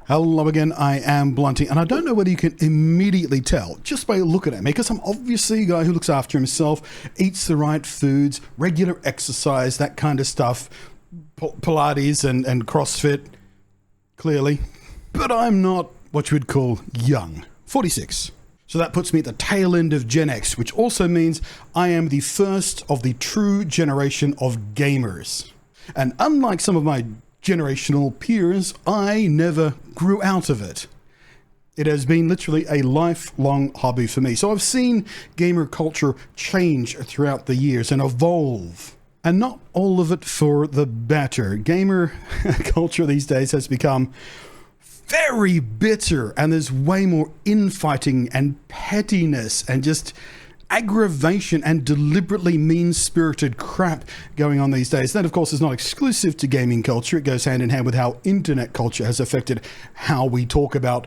Hello again, I am Blunty, and I don't know whether you can immediately tell just by looking at me, because I'm obviously a guy who looks after himself, eats the right foods, regular exercise, that kind of stuff, Pilates and CrossFit, clearly. But I'm not what you would call young, 46. So that puts me at the tail end of Gen X, which also means I am the first of the true generation of gamers. And unlike some of my generational peers, I never grew out of it. It has been literally a lifelong hobby for me. So I've seen gamer culture change throughout the years and evolve. And not all of it for the better. Gamer culture these days has become very bitter, and there's way more infighting and pettiness and just aggravation and deliberately mean-spirited crap going on these days. That, of course, is not exclusive to gaming culture. It goes hand in hand with how internet culture has affected how we talk about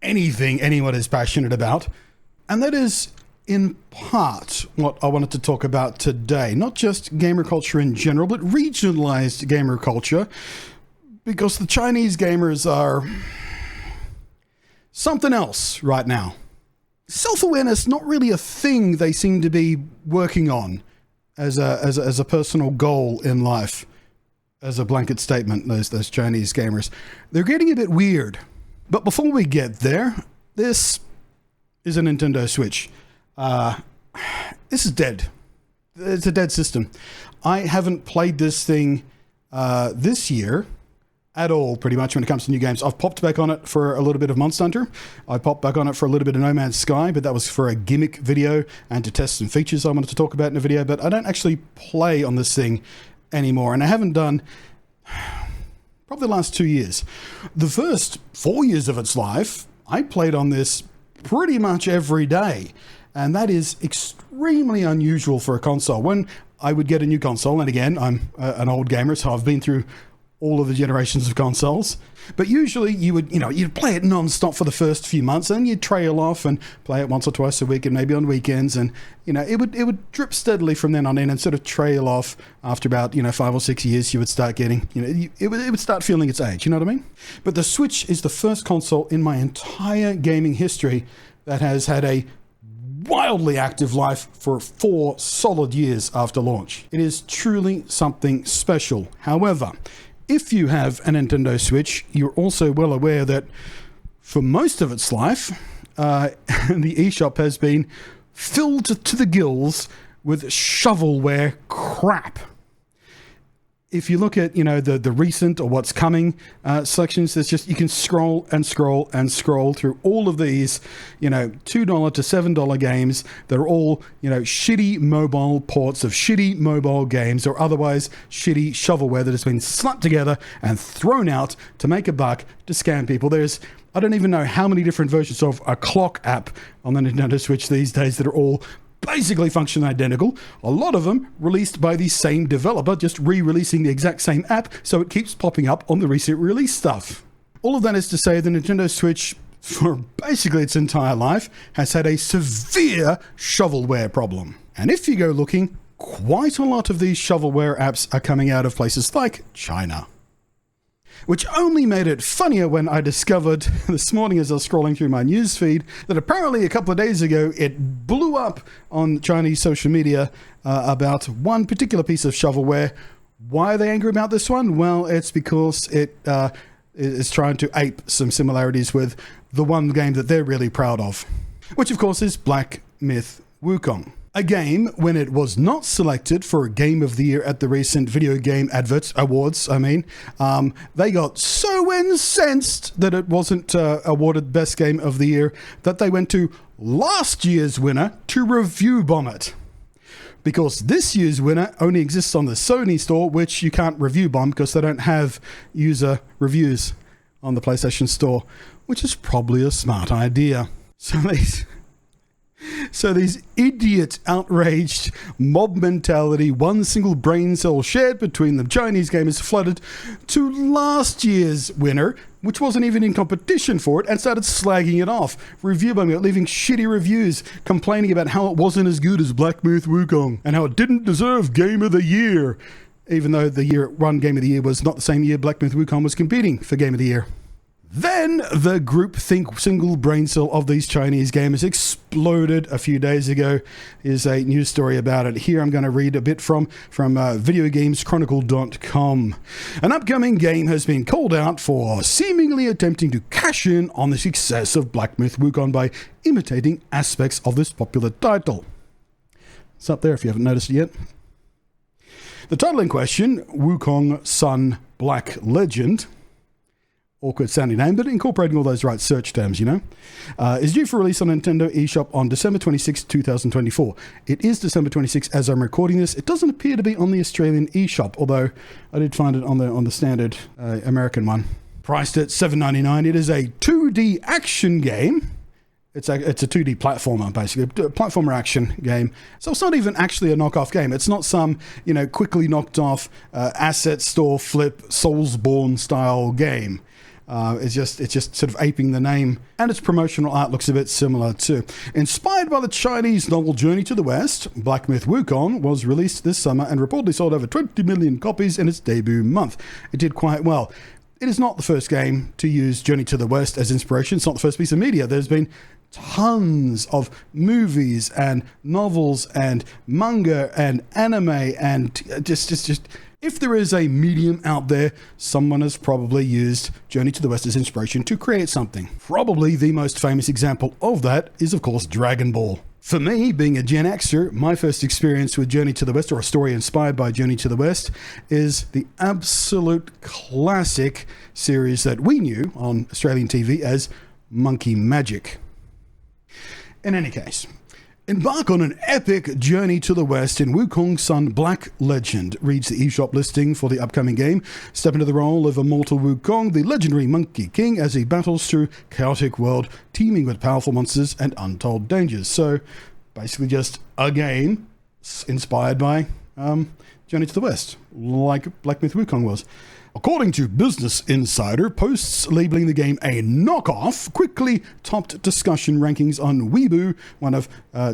anything anyone is passionate about. And that is, in part, what I wanted to talk about today. Not just gamer culture in general, but regionalized gamer culture. Because the Chinese gamers are something else right now. Self-awareness, not really a thing they seem to be working on as a personal goal in life, as a blanket statement, those Chinese gamers. They're getting a bit weird. But before we get there, this is a Nintendo Switch. This is dead. It's a dead system. I haven't played this thing this year at all, pretty much, when it comes to new games. I've popped back on it for a little bit of Monster Hunter. I popped back on it for a little bit of No Man's Sky, but that was for a gimmick video and to test some features I wanted to talk about in a video, but I don't actually play on this thing anymore, and I haven't done probably the last 2 years. The first 4 years of its life, I played on this pretty much every day, and that is extremely unusual for a console. When I would get a new console, and again, I'm an old gamer, so I've been through all of the generations of consoles, but usually you'd play it non-stop for the first few months, and you'd trail off and play it once or twice a week and maybe on weekends, and it would drip steadily from then on in and sort of trail off. After about 5 or 6 years, you would start getting it would start feeling its age, you know what I mean? But the Switch is the first console in my entire gaming history that has had a wildly active life for 4 solid years after launch. It is truly something special. However, if you have a Nintendo Switch, you're also well aware that for most of its life, the eShop has been filled to the gills with shovelware crap. If you look at, the recent or what's coming sections, there's just, you can scroll and scroll and scroll through all of these, $2 to $7 games that are all, shitty mobile ports of shitty mobile games or otherwise shitty shovelware that has been slapped together and thrown out to make a buck to scam people. I don't even know how many different versions of a clock app on the Nintendo Switch these days that are all basically function identical. A lot of them released by the same developer, just re-releasing the exact same app, so it keeps popping up on the recent release stuff. All of that is to say the Nintendo Switch, for basically its entire life, has had a severe shovelware problem. And if you go looking, quite a lot of these shovelware apps are coming out of places like China. Which only made it funnier when I discovered this morning as I was scrolling through my news feed that apparently a couple of days ago it blew up on Chinese social media about one particular piece of shovelware. Why are they angry about this one? Well, it's because it is trying to ape some similarities with the one game that they're really proud of, which of course is Black Myth Wukong. A game, when it was not selected for Game of the Year at the recent Video Game Awards, they got so incensed that it wasn't awarded Best Game of the Year that they went to last year's winner to review bomb it. Because this year's winner only exists on the Sony store, which you can't review bomb because they don't have user reviews on the PlayStation Store, which is probably a smart idea. So these idiot, outraged, mob mentality, one single brain cell shared between the Chinese gamers flooded to last year's winner, which wasn't even in competition for it, and started slagging it off, review bombing it, leaving shitty reviews, complaining about how it wasn't as good as Black Myth Wukong, and how it didn't deserve Game of the Year, even though the year it won Game of the Year was not the same year Black Myth Wukong was competing for Game of the Year. Then the groupthink single brain cell of these Chinese gamers exploded a few days ago. Here's a news story about it. Here I'm going to read a bit from videogameschronicle.com. An upcoming game has been called out for seemingly attempting to cash in on the success of Black Myth Wukong by imitating aspects of this popular title. It's up there if you haven't noticed it yet. The title in question, Wukong Sun Black Legend, awkward sounding name, but incorporating all those right search terms, you know, is due for release on Nintendo eShop on December 26, 2024. It is December 26 as I'm recording this. It doesn't appear to be on the Australian eShop, although I did find it on the standard American one. Priced at $7.99, it is a 2D action game. It's a 2D platformer, basically, a platformer action game. So it's not even actually a knockoff game. It's not some, quickly knocked off asset store flip Soulsborne style game. It's just sort of aping the name, and its promotional art looks a bit similar too. Inspired by the Chinese novel Journey to the West, Black Myth Wukong was released this summer and reportedly sold over 20 million copies in its debut month. It did quite well. It is not the first game to use Journey to the West as inspiration. It's not the first piece of media. There's been tons of movies and novels and manga and anime and just if there is a medium out there, someone has probably used Journey to the West as inspiration to create something. Probably the most famous example of that is, of course, Dragon Ball. For me, being a Gen Xer, my first experience with Journey to the West, or a story inspired by Journey to the West, is the absolute classic series that we knew on Australian TV as Monkey Magic. In any case, embark on an epic journey to the West in Wukong Sun Black Legend, reads the eShop listing for the upcoming game. Step into the role of immortal Wukong, the legendary Monkey King, as he battles through chaotic world teeming with powerful monsters and untold dangers. So, basically just a game inspired by Journey to the West, like Black Myth Wukong was. According to Business Insider, posts labeling the game a knockoff quickly topped discussion rankings on Weibo, one of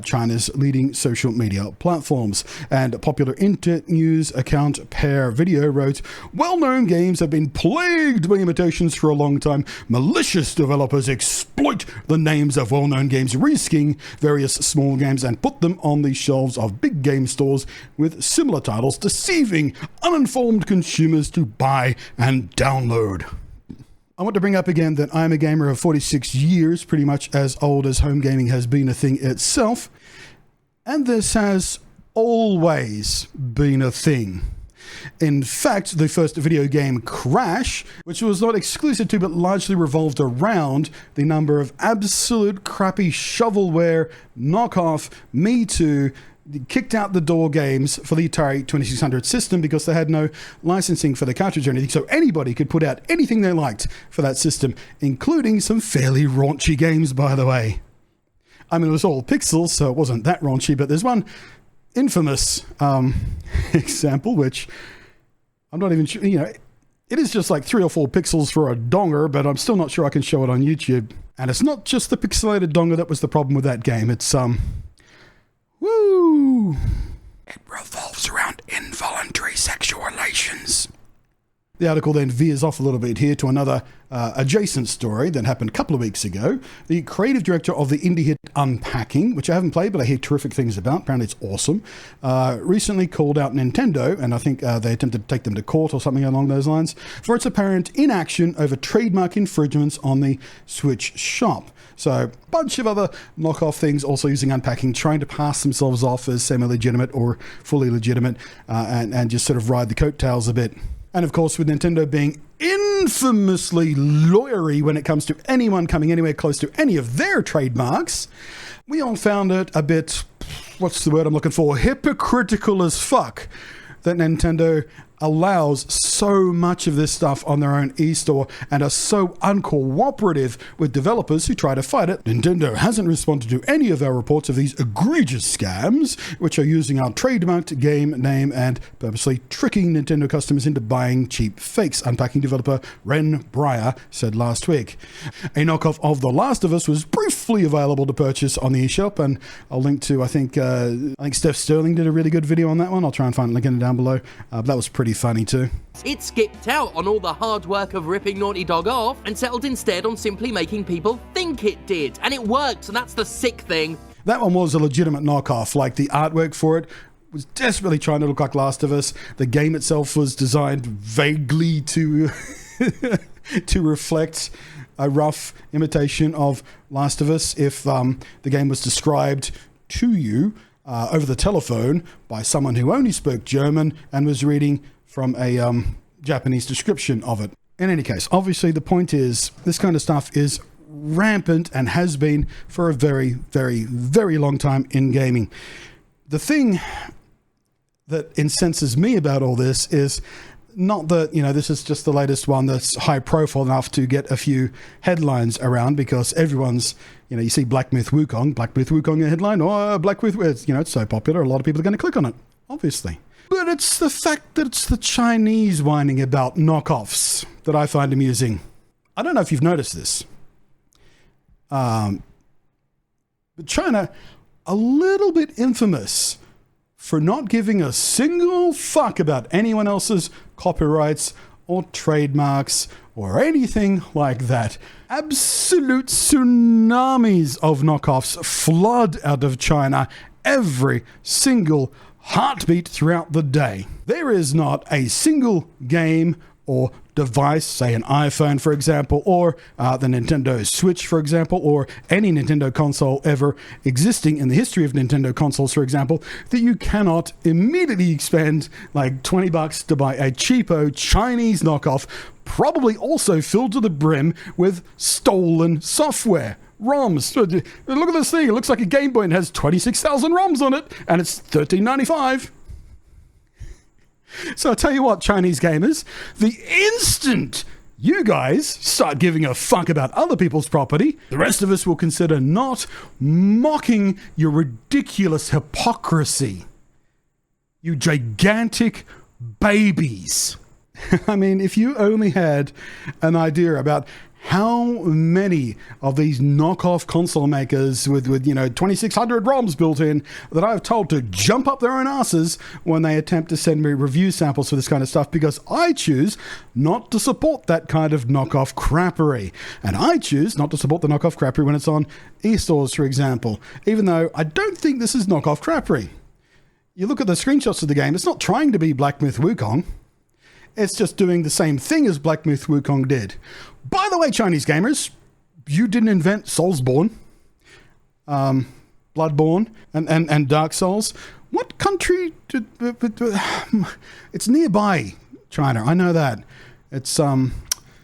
China's leading social media platforms. And popular internet news account Pear Video wrote, "Well-known games have been plagued by imitations for a long time. Malicious developers exploit the names of well-known games, risking various small games and put them on the shelves of big game stores with similar titles, deceiving uninformed consumers to buy and download." I want to bring up again that I'm a gamer of 46 years, pretty much as old as home gaming has been a thing itself, and this has always been a thing. In fact, the first video game Crash, which was not exclusive to but largely revolved around the number of absolute crappy shovelware, knockoff, Me Too, kicked out the door games for the Atari 2600 system because they had no licensing for the cartridge or anything, so anybody could put out anything they liked for that system, including some fairly raunchy games, by the way. I mean, it was all pixels, so it wasn't that raunchy, but there's one infamous example, which I'm not even sure, it is just like 3 or 4 pixels for a donger, but I'm still not sure I can show it on YouTube. And it's not just the pixelated donger that was the problem with that game. It's, woo! It revolves around involuntary sexual relations. The article then veers off a little bit here to another adjacent story that happened a couple of weeks ago. The creative director of the indie hit Unpacking, which I haven't played, but I hear terrific things about, apparently it's awesome, recently called out Nintendo, and I think they attempted to take them to court or something along those lines, for its apparent inaction over trademark infringements on the Switch shop. So a bunch of other knockoff things also using Unpacking, trying to pass themselves off as semi-legitimate or fully legitimate, and just sort of ride the coattails a bit. And of course, with Nintendo being infamously lawyery when it comes to anyone coming anywhere close to any of their trademarks, we all found it a bit, what's the word I'm looking for, hypocritical as fuck that Nintendo allows so much of this stuff on their own e-store and are so uncooperative with developers who try to fight it. Nintendo hasn't responded to any of our reports of these egregious scams, which are using our trademarked game name and purposely tricking Nintendo customers into buying cheap fakes, Unpacking developer Ren Breyer said last week. A knockoff of The Last of Us was briefly available to purchase on the eShop, and I'll link to, I think Steph Sterling did a really good video on that one. I'll try and find a link in it down below. That was pretty pretty funny too. It skipped out on all the hard work of ripping Naughty Dog off and settled instead on simply making people think it did. And it worked, and that's the sick thing. That one was a legitimate knockoff. Like, the artwork for it was desperately trying to look like Last of Us. The game itself was designed vaguely to to reflect a rough imitation of Last of Us if the game was described to you over the telephone by someone who only spoke German and was reading from a Japanese description of it. In any case, obviously the point is this kind of stuff is rampant and has been for a very, very, very long time in gaming. The thing that incenses me about all this is not that, this is just the latest one that's high profile enough to get a few headlines around, because everyone's, you see Black Myth Wukong a headline, or Black Myth, it's so popular, a lot of people are going to click on it, obviously. But it's the fact that it's the Chinese whining about knockoffs that I find amusing. I don't know if you've noticed this. But China, a little bit infamous for not giving a single fuck about anyone else's copyrights or trademarks or anything like that. Absolute tsunamis of knockoffs flood out of China every single heartbeat throughout the day. There is not a single game or device, say an iPhone, for example, or the Nintendo Switch, for example, or any Nintendo console ever existing in the history of Nintendo consoles, for example, that you cannot immediately spend like $20 to buy a cheapo Chinese knockoff, probably also filled to the brim with stolen software. ROMs. Look at this thing. It looks like a Game Boy and has 26,000 ROMs on it, and it's $13.95. So I tell you what, Chinese gamers, the instant you guys start giving a fuck about other people's property, the rest of us will consider not mocking your ridiculous hypocrisy. You gigantic babies. I mean, if you only had an idea about how many of these knockoff console makers with 2,600 ROMs built in that I've told to jump up their own asses when they attempt to send me review samples for this kind of stuff, because I choose not to support that kind of knockoff crappery. And I choose not to support the knockoff crappery when it's on eStores, for example, even though I don't think this is knockoff crappery. You look at the screenshots of the game, it's not trying to be Black Myth Wukong. It's just doing the same thing as Black Myth Wukong did. By the way, Chinese gamers, you didn't invent Soulsborne, Bloodborne, and Dark Souls. What country did... It's nearby China, I know that. It's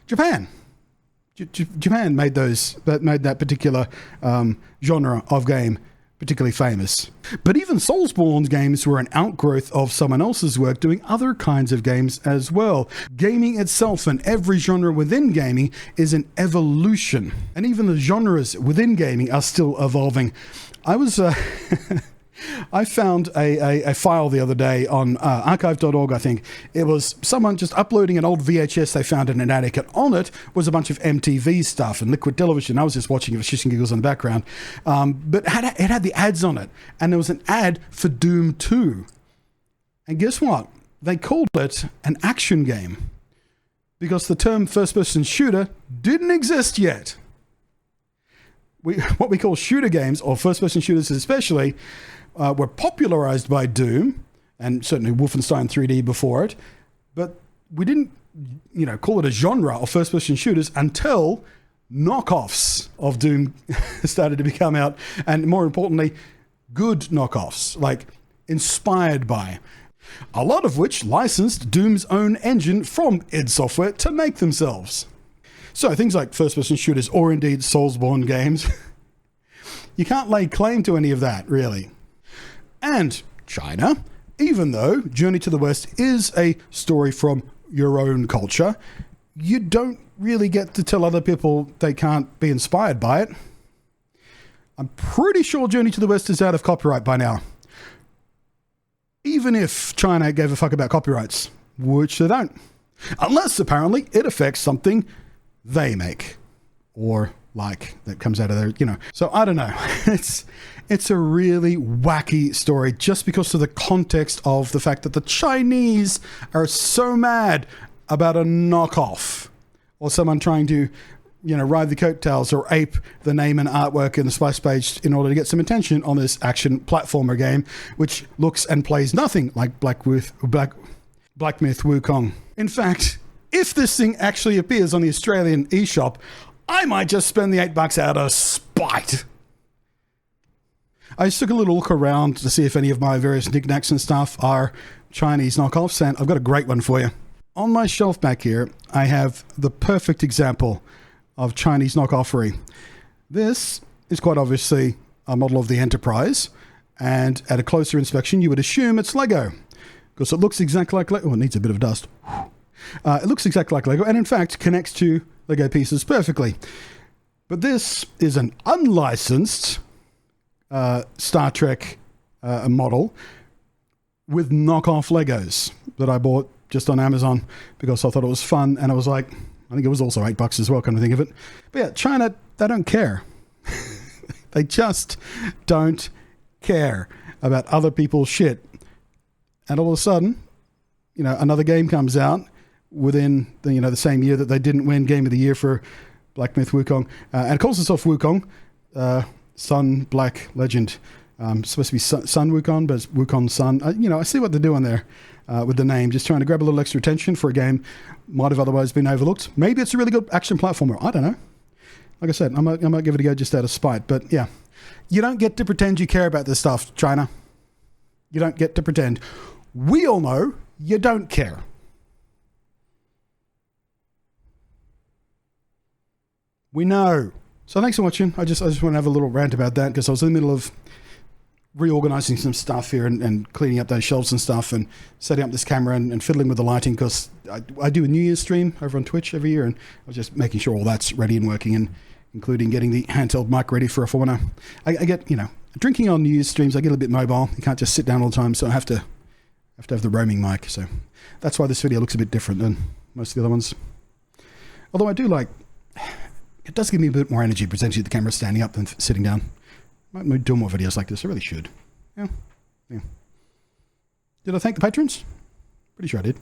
Japan. Japan made that particular genre of game particularly famous. But even Soulsborne's games were an outgrowth of someone else's work doing other kinds of games as well. Gaming itself and every genre within gaming is an evolution. And even the genres within gaming are still evolving. I was... I found a file the other day on archive.org, I think. It was someone just uploading an old VHS they found in an attic, and on it was a bunch of MTV stuff and Liquid Television. I was just watching it for shits and giggles in the background. But it had the ads on it, and there was an ad for Doom 2. And guess what? They called it an action game because the term first-person shooter didn't exist yet. What we call shooter games, or first-person shooters especially, were popularized by Doom and certainly Wolfenstein 3D before it, but we didn't, call it a genre of first-person shooters until knockoffs of Doom started to become out, and more importantly, good knockoffs, like inspired by, a lot of which licensed Doom's own engine from id Software to make themselves. So things like first-person shooters, or indeed Soulsborne games, you can't lay claim to any of that, really. And China, even though Journey to the West is a story from your own culture, you don't really get to tell other people they can't be inspired by it. I'm pretty sure Journey to the West is out of copyright by now. Even if China gave a fuck about copyrights, which they don't. Unless, apparently, it affects something they make. Or like that comes out of there, you know. So I don't know. It's a really wacky story just because of the context of the fact that the Chinese are so mad about a knockoff or someone trying to, you know, ride the coattails or ape the name and artwork in the splash page in order to get some attention on this action platformer game, which looks and plays nothing like Black Myth Wukong. In fact, if this thing actually appears on the Australian eShop, I might just spend the $8 out of spite. I just took a little look around to see if any of my various knickknacks and stuff are Chinese knockoffs, and I've got a great one for you. On my shelf back here, I have the perfect example of Chinese knockoffery. This is quite obviously a model of the Enterprise, and at a closer inspection, you would assume it's Lego, because it looks exactly like Lego. Oh, it needs a bit of dust. It looks exactly like Lego, and in fact, connects to Lego pieces perfectly. But this is an unlicensed Star Trek model with knockoff Legos that I bought just on Amazon because I thought it was fun, and I was like, I think it was also $8 as well, kind of think of it. But yeah, China, they don't care. They just don't care about other people's shit. And all of a sudden, you know, another game comes out within the, you know, the same year that they didn't win Game of the Year for Black Myth Wukong, and it calls itself Wukong, Sun Black Legend. Supposed to be Sun Wukong, but it's Wukong Sun. You know, I see what they're doing there with the name, just trying to grab a little extra attention for a game might have otherwise been overlooked. Maybe it's a really good action platformer. I don't know. Like I said, I might give it a go just out of spite. But yeah, you don't get to pretend you care about this stuff, China. You don't get to pretend. We all know you don't care. We know. So thanks for watching. I just want to have a little rant about that because I was in the middle of reorganizing some stuff here and cleaning up those shelves and stuff and setting up this camera and fiddling with the lighting because I do a New Year's stream over on Twitch every year, and I was just making sure all that's ready and working, and including getting the handheld mic ready for a fauna. I get, you know, drinking on New Year's streams, I get a bit mobile. You can't just sit down all the time, so I have to have the roaming mic. So that's why this video looks a bit different than most of the other ones. Although I do like, it does give me a bit more energy presenting the camera standing up than sitting down. Might do more videos like this. I really should. Yeah. Did I thank the patrons? Pretty sure I did.